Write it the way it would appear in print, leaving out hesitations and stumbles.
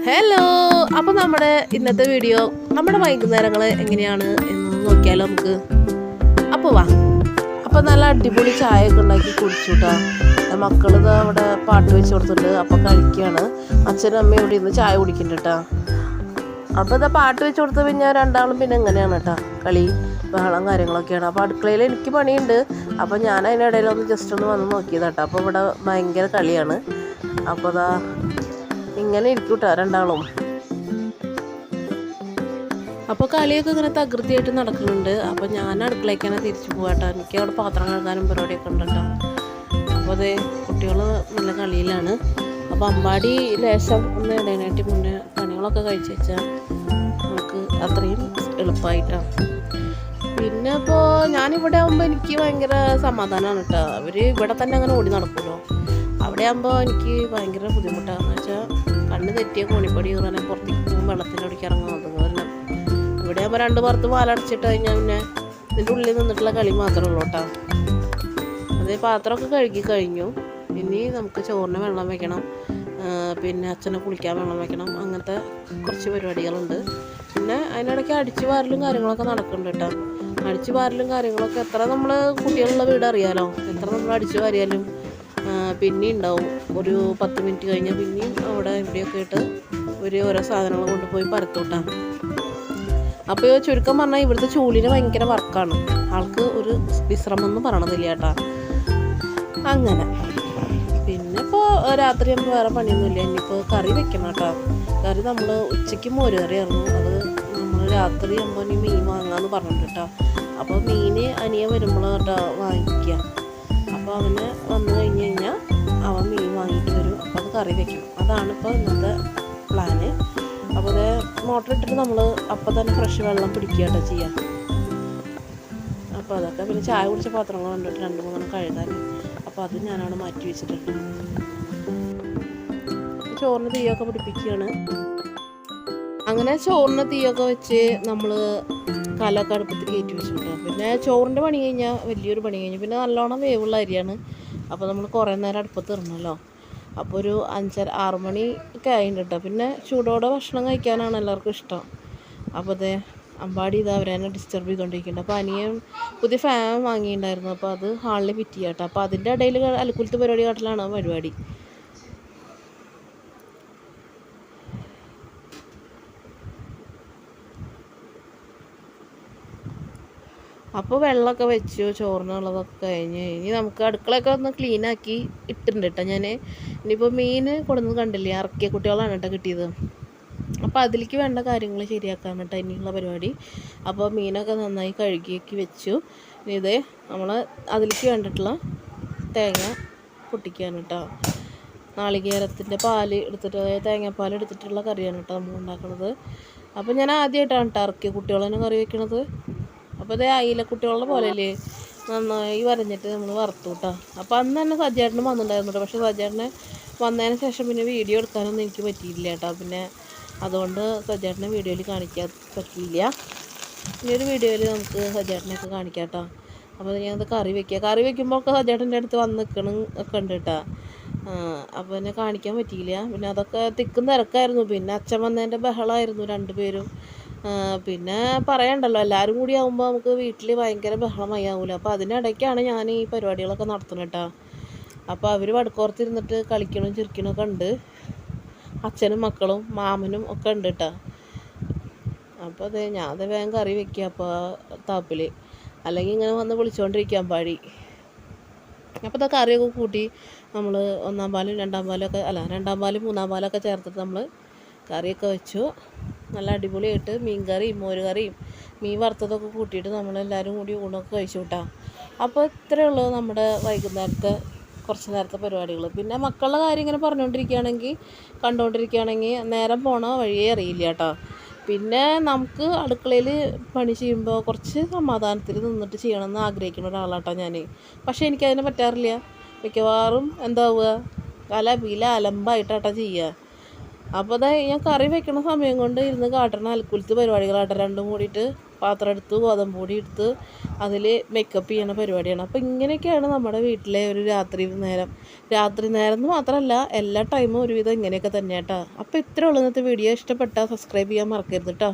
Hello, അപ്പോൾ നമ്മുടെ ഇന്നത്തെ വീഡിയോ നമ്മുടെ വൈകുന്നേരങ്ങൾ എങ്ങനെയാണ് എന്ന് നോക്കിയാലോ നമുക്ക്. അപ്പോൾ വാ. അപ്പോൾ നല്ല അടിപൊളി ചായ ഒക്കെ ഉണ്ടാക്കി കുടിച്ചു കേട്ടോ. മക്കളിത് അവിടെ പാട്ട് വെച്ച് കൊടുത്തിട്ടുണ്ട്, അപ്പോൾ കഴിക്കുകയാണ്. അച്ഛനും അമ്മയും ഇവിടെ ഇരുന്ന് ചായ കുടിക്കുന്നുണ്ട് കേട്ടോ. അപ്പോൾ ഇതാ പാട്ട് വെച്ച് കൊടുത്ത് പിന്നെ രണ്ടാളും പിന്നെ എങ്ങനെയാണ് കേട്ടോ, കളി ബഹളം കാര്യങ്ങളൊക്കെയാണ്. അപ്പോൾ അടുക്കളയിൽ എനിക്ക് പണിയുണ്ട്, അപ്പോൾ ഞാൻ അതിനിടയിലൊന്ന് ജസ്റ്റ് ഒന്ന് വന്ന് നോക്കിയതാ കേട്ടോ. അപ്പോൾ ഇവിടെ ഭയങ്കര കളിയാണ്. അപ്പോൾ അതാ ഇങ്ങനെ ഇരിക്കും കേട്ടോ രണ്ടാളും. അപ്പോൾ കളിയൊക്കെ ഇങ്ങനെ തകൃതിയായിട്ട് നടക്കുന്നുണ്ട്. അപ്പോൾ ഞാൻ അടുക്കളയ്ക്കാണ് തിരിച്ചു പോകാട്ടോ. എനിക്ക് അവിടെ പാത്രം കഴുകാനും പരിപാടിയൊക്കെ ഉണ്ട് കേട്ടോ. അപ്പോൾ അതേ കുട്ടികൾ നല്ല കളിയിലാണ്. അപ്പോൾ അമ്പാടി ലേശം ഒന്ന് ഇടനായിട്ട് മുന്നേ പണികളൊക്കെ കഴിച്ച് വെച്ചാൽ നമുക്ക് അത്രയും എളുപ്പമായിട്ടാണ്. പിന്നെ ഇപ്പോൾ ഞാനിവിടെ ആകുമ്പോൾ എനിക്ക് ഭയങ്കര സമാധാനമാണ് കേട്ടോ. അവർ ഇവിടെ തന്നെ അങ്ങനെ ഓടി നടക്കുമല്ലോ. അവിടെ ആകുമ്പോൾ എനിക്ക് ഭയങ്കര ബുദ്ധിമുട്ടാണെന്ന് വെച്ചാൽ കണ്ണ് തെറ്റിയ കോണിപ്പടി കയറാൻ പുറത്തേക്ക് പോകും, വെള്ളത്തിനടിക്ക് ഇറങ്ങുന്നത് കാരണം. ഇവിടെ ആകുമ്പോൾ രണ്ട് പുറത്ത് പാലടച്ചിട്ട് കഴിഞ്ഞാൽ പിന്നെ ഇതിൻ്റെ ഉള്ളിൽ നിന്നിട്ടുള്ള കളി മാത്രമേ ഉള്ളൂ കേട്ടോ. അതേ പാത്രമൊക്കെ കഴുകി കഴിഞ്ഞു. ഇനി നമുക്ക് ചോറിന് വെള്ളം വെക്കണം, പിന്നെ അച്ഛനെ കുളിക്കാൻ വെള്ളം വെക്കണം, അങ്ങനത്തെ കുറച്ച് പരിപാടികളുണ്ട്. പിന്നെ അതിനിടയ്ക്ക് അടിച്ചു വാരലും കാര്യങ്ങളൊക്കെ നടക്കുന്നുണ്ട് കേട്ടോ. അടിച്ചു വാരലും കാര്യങ്ങളൊക്കെ എത്ര നമ്മൾ കുട്ടികളുള്ള വീട് അറിയാലോ, എത്ര നമ്മൾ അടിച്ചു വാരിയാലും പിന്നെയും ഉണ്ടാവും. ഒരു 10 മിനിറ്റ് കഴിഞ്ഞാൽ പിന്നെയും അവിടെ ഇവിടെയൊക്കെ ഇട്ട് ഓരോ സാധനങ്ങൾ കൊണ്ടുപോയി പരത്തൂട്ടാം. അപ്പോൾ ചുരുക്കം പറഞ്ഞാൽ ഇവിടുത്തെ ചൂലിന് ഭയങ്കര വർക്കാണ്. ആൾക്ക് ഒരു വിശ്രമം ഒന്നും പറയണതില്ല കേട്ടാ. അങ്ങനെ പിന്നെ ഇപ്പോൾ രാത്രി നമുക്ക് വേറെ പണിയൊന്നുമില്ല. ഇനിയിപ്പോൾ കറി വെക്കണം കേട്ടോ. കറി നമ്മൾ ഉച്ചയ്ക്ക് മോര് കറിയായിരുന്നു, അത് നമ്മൾ രാത്രി ആകുമ്പോൾ ഇനി മീൻ വാങ്ങാമെന്ന് പറഞ്ഞിട്ട് കേട്ടോ. അപ്പോൾ മീൻ അനിയൻ വരുമ്പോൾ കേട്ടോ വാങ്ങിക്കുക. അപ്പോൾ അവന് വന്നു കഴിഞ്ഞ് കഴിഞ്ഞാൽ അവൻ മീൻ വാങ്ങിയിട്ട് വരും. അപ്പോൾ അത് കറി വെക്കും. അതാണ് ഇപ്പോൾ ഇന്നത്തെ പ്ലാന്. അപ്പോൾ അത് മോട്ടർ ഇട്ടിട്ട് നമ്മൾ അപ്പോൾ തന്നെ ഫ്രഷ് വെള്ളം പിടിക്കുക കേട്ടോ ചെയ്യാം. അപ്പോൾ അതൊക്കെ പിന്നെ ചായ കുടിച്ച പാത്രങ്ങൾ കണ്ടിട്ട് 2-3 കഴുകാൻ. അപ്പോൾ അത് ഞാനവിടെ മാറ്റി വെച്ചിട്ടുണ്ട്. ചോറിന് തീയൊക്കെ പിടിപ്പിക്കുകയാണ്. അങ്ങനെ ചോറിന് തീയൊക്കെ വെച്ച് നമ്മൾ കലമൊക്കെ അടുപ്പത്ത് കയറ്റി വെച്ചിട്ടുണ്ട്. പിന്നെ ചോറിൻ്റെ പണി കഴിഞ്ഞാൽ വലിയൊരു പണി കഴിഞ്ഞു. പിന്നെ നല്ലോണം വേവുള്ള അരിയാണ്. അപ്പോൾ നമ്മൾ കുറേ നേരം അടുപ്പത്ത് ഇടണമല്ലോ. അപ്പോൾ ഒരു 5-6 മണി ഒക്കെ ആയിട്ടുണ്ട് കേട്ടോ. പിന്നെ ചൂടോടെ ഭക്ഷണം കഴിക്കാനാണ് എല്ലാവർക്കും ഇഷ്ടം. അപ്പോൾ അതേ അമ്പാടി ഇത് അവരെന്നെ ഡിസ്റ്റർബ് ചെയ്തുകൊണ്ടിരിക്കുന്നുണ്ട്. അപ്പോൾ അനിയൻ പുതിയ ഫാൻ വാങ്ങിയിട്ടുണ്ടായിരുന്നു, അപ്പോൾ അത് ഹാളിൽ ഫിറ്റ് ചെയ്യാം കേട്ടോ. അപ്പോൾ അതിൻ്റെ ഇടയിൽ അലക്കുലത്തെ പരിപാടി കാട്ടിലാണ് പരിപാടി. അപ്പോൾ വെള്ളമൊക്കെ വെച്ചു, ചോറിനുള്ളതൊക്കെ കഴിഞ്ഞ് ഇനി നമുക്ക് അടുക്കളയൊക്കെ ഒന്ന് ക്ലീനാക്കി ഇട്ടിട്ടുണ്ട് കേട്ടോ ഞാൻ. ഇനിയിപ്പോൾ മീൻ കൊടുന്നത് കണ്ടില്ലേ, ഇറക്കിയ കുട്ടികളാണ് കേട്ടോ കിട്ടിയത്. അപ്പോൾ അതിലേക്ക് വേണ്ട കാര്യങ്ങൾ ശരിയാക്കാൻ കേട്ടോ ഇനിയുള്ള പരിപാടി. അപ്പോൾ മീനൊക്കെ നന്നായി കഴുകിയൊക്കെ വെച്ചു. ഇനി ഇതേ നമ്മൾ അതിലേക്ക് വേണ്ടിയിട്ടുള്ള തേങ്ങ പൊട്ടിക്കുകയാണ് കേട്ടോ. നാളികേരത്തിൻ്റെ പാല് എടുത്തിട്ട്, തേങ്ങാപ്പാൽ എടുത്തിട്ടുള്ള കറിയാണ് കേട്ടോ നമ്മൾ ഉണ്ടാക്കുന്നത്. അപ്പോൾ ഞാൻ ആദ്യമായിട്ടാണ് കേട്ടോ ഇറക്കിയ കുട്ടികളെന്നെ കറി വെക്കണത്. അപ്പോൾ അതേ അയില കുട്ടികളുടെ പോലെയല്ലേ നന്നായി വരഞ്ഞിട്ട് നമ്മൾ വറുത്തു കേട്ടോ. അപ്പോൾ അന്ന് തന്നെ സജ്ജേട്ടന് വന്നിട്ടുണ്ടായിരുന്നു കേട്ടോ. പക്ഷേ സജ്ജേട്ടന് വന്നതിന് ശേഷം പിന്നെ വീഡിയോ എടുക്കാനൊന്നും എനിക്ക് പറ്റിയില്ല കേട്ടോ. പിന്നെ അതുകൊണ്ട് സജ്ജേട്ടനെ വീഡിയോയിൽ കാണിക്കാൻ പറ്റിയില്ല. ഈ ഒരു വീഡിയോയിൽ നമുക്ക് സജ്ജേട്ടനെയൊക്കെ കാണിക്കാം കേട്ടോ. അപ്പോൾ ഞാനത് കറി വയ്ക്കുക. കറി വയ്ക്കുമ്പോൾ ഒക്കെ സജ്ജേട്ടൻ്റെ അടുത്ത് വന്ന് നിൽക്കണം ഒക്കെ ഉണ്ട് കേട്ടോ. അപ്പോൾ എന്നെ കാണിക്കാൻ പറ്റിയില്ല. പിന്നെ അതൊക്കെ തിക്കും തിരക്കായിരുന്നു. പിന്നെ അച്ഛൻ വന്നതിൻ്റെ ബഹളമായിരുന്നു രണ്ടുപേരും. പിന്നെ പറയണ്ടല്ലോ, എല്ലാവരും കൂടി ആകുമ്പോൾ നമുക്ക് വീട്ടിൽ ഭയങ്കര ബഹളമായാവൂല. അപ്പോൾ അതിനിടയ്ക്കാണ് ഞാൻ ഈ പരിപാടികളൊക്കെ നടത്തുന്നത് കേട്ടോ. അപ്പോൾ അവർ വടക്കോർത്തിരുന്നിട്ട് കളിക്കണം ചിരിക്കണമൊക്കെ ഉണ്ട്. അച്ഛനും മക്കളും മാമനും ഒക്കെ ഉണ്ട് കേട്ടോ. അപ്പോൾ അതെ ഞാൻ അത് വേഗം കറി വെക്കുക അപ്പോൾ താപ്പിൽ, അല്ലെങ്കിൽ ഇങ്ങനെ വന്ന് വിളിച്ചുകൊണ്ടിരിക്കാൻ പാടി. അപ്പോൾ ഇതാ കറിയൊക്കെ കൂട്ടി നമ്മൾ 1-ാം പാലും 2-ാം പാലൊക്കെ രണ്ടാം പാലും 3-ാം പാലൊക്കെ ചേർത്തിട്ട് നമ്മൾ കറിയൊക്കെ വെച്ചു. നല്ല അടിപൊളിയായിട്ട് മീൻ കറിയും മോര് കറിയും മീൻ വറുത്തതൊക്കെ കൂട്ടിയിട്ട് നമ്മളെല്ലാവരും കൂടി ഊണൊക്കെ കഴിച്ചു കൂട്ടാം. അപ്പോൾ ഇത്രയേ ഉള്ളൂ നമ്മുടെ വൈകുന്നേരത്തെ കുറച്ച് നേരത്തെ പരിപാടികൾ. പിന്നെ മക്കളുടെ കാര്യം ഇങ്ങനെ കണ്ടുകൊണ്ടിരിക്കുകയാണെങ്കിൽ നേരം പോണ വഴിയേ അറിയില്ല കേട്ടോ. പിന്നെ നമുക്ക് അടുക്കളയിൽ പണി ചെയ്യുമ്പോൾ കുറച്ച് സമാധാനത്തിൽ നിന്നിട്ട് ചെയ്യണമെന്ന് ആഗ്രഹിക്കുന്ന ഒരാളാട്ടോ ഞാൻ. പക്ഷേ എനിക്കതിനെ പറ്റാറില്ല. മിക്കവാറും എന്താവുക കലപില അലമ്പായിട്ടാട്ടോ ചെയ്യുക. അപ്പോൾ ഞാൻ കറി വെക്കണ സമയം കൊണ്ട് ഇരുന്ന് കാട്ടണ അൽക്കുലത്ത് പരിപാടികളാട്ടോ രണ്ടും കൂടിയിട്ട് പാത്രം എടുത്ത് ഗോതമ്പ് പൊടി എടുത്ത് അതിൽ മേക്കപ്പ് ചെയ്യണ പരിപാടിയാണ്. അപ്പോൾ ഇങ്ങനെയൊക്കെയാണ് നമ്മുടെ വീട്ടിലെ ഒരു രാത്രി നേരം എന്ന് മാത്രമല്ല എല്ലാ ടൈമും ഒരുവിധം ഇങ്ങനെയൊക്കെ തന്നെ കേട്ടോ. അപ്പോൾ ഇത്രേ ഉള്ളൂ ഇന്നത്തെ വീഡിയോ. ഇഷ്ടപ്പെട്ടാൽ സബ്സ്ക്രൈബ് ചെയ്യാൻ മറക്കരുത് കേട്ടോ.